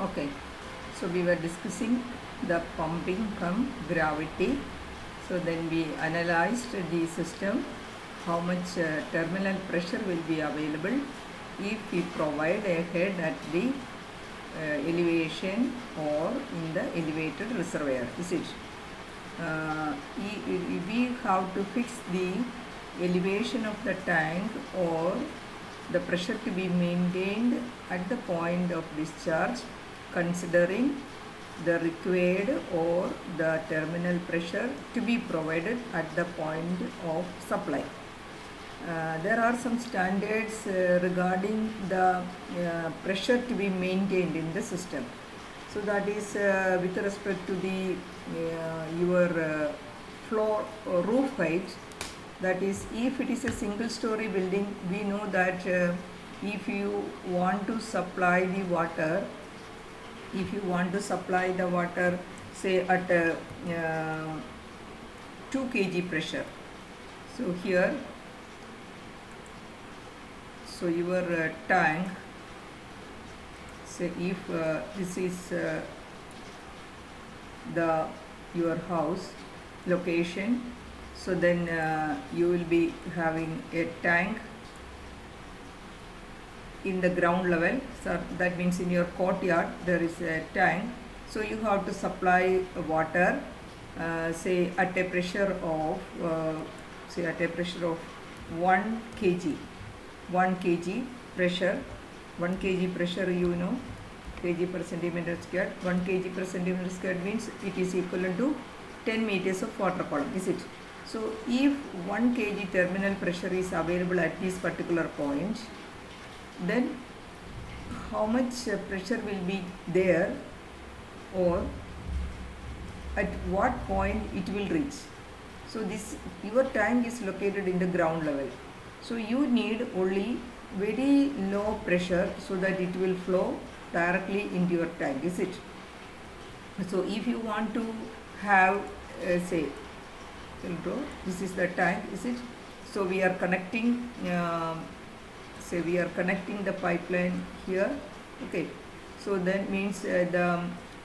Okay, so we were discussing the pumping from gravity. So then we analyzed the system, how much terminal pressure will be available if we provide a head at the elevation or in the elevated reservoir, is it? We have to fix the elevation of the tank or the pressure to be maintained at the point of discharge, considering the required or the terminal pressure to be provided at the point of supply. There are some standards regarding the pressure to be maintained in the system. So that is with respect to the your floor roof height. That is, if it is a single story building, we know that if you want to supply the water, say at 2 kg pressure, so here, so your tank, say if this is your house location, so then you will be having a tank in the ground level. So that means in your courtyard there is a tank, so you have to supply water say at a pressure of 1 kg pressure. 1 kg pressure, you know, kg per centimeter square. 1 kg per centimeter square means it is equivalent to 10 meters of water column, is it? So if 1 kg terminal pressure is available at this particular point, then how much pressure will be there, or at what point it will reach? So this, your tank is located in the ground level, so you need only very low pressure so that it will flow directly into your tank, is it? So if you want to have say, this is the tank, is it? So we are connecting say we are connecting the pipeline here. Okay, so that means the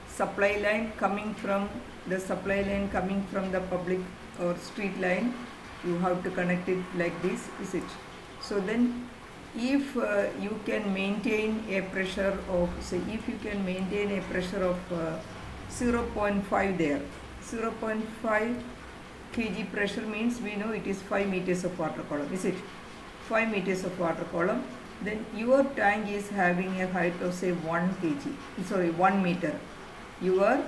supply line coming from the public or street line, you have to connect it like this, is it? So then if you can maintain a pressure of, say, if you can maintain a pressure of 0.5 there, 0.5 kg pressure means we know it is 5 meters of water column, is it? 5 meters of water column, then your tank is having a height of say 1 meter. Your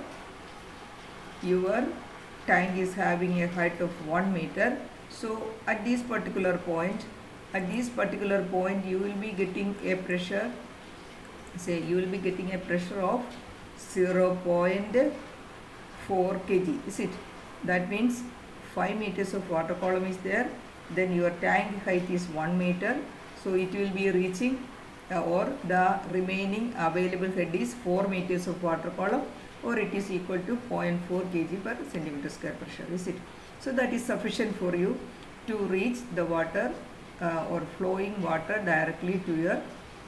tank is having a height of 1 meter. So at this particular point you will be getting a pressure, say you will be getting a pressure of 0.4 kg, is it? That means 5 meters of water column is there, then your tank height is 1 meter, so it will be reaching or the remaining available head is 4 meters of water column, or it is equal to 0.4 kg per centimeter square pressure, is it? So that is sufficient for you to reach the water or flowing water directly to your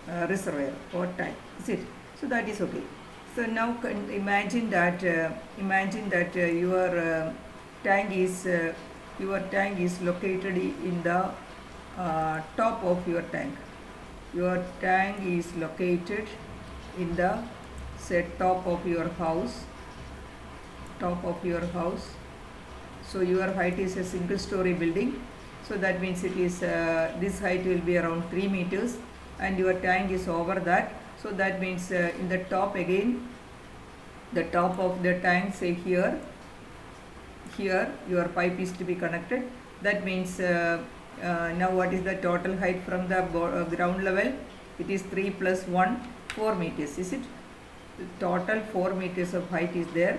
reservoir or tank, is it? So that is okay. So now imagine that your tank is located in the top of your tank. Your tank is located in the, say, top of your house. So your height is a single story building, so that means it is this height will be around 3 meters and your tank is over that. So that means in the top, again the top of the tank, say here your pipe is to be connected. That means now what is the total height from the ground level? It is 3 plus 1, 4 meters, is it? The total 4 meters of height is there.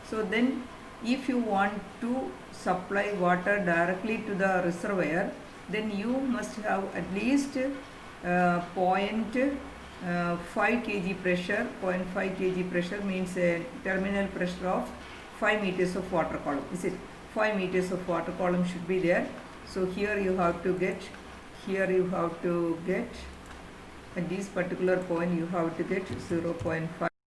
So then if you want to supply water directly to the reservoir, then you must have at least 0.5 kg pressure. 0.5 kg pressure means a terminal pressure of 5 meters of water column, is it? 5 meters of water column should be there. So here you have to get at this particular point you have to get 0.5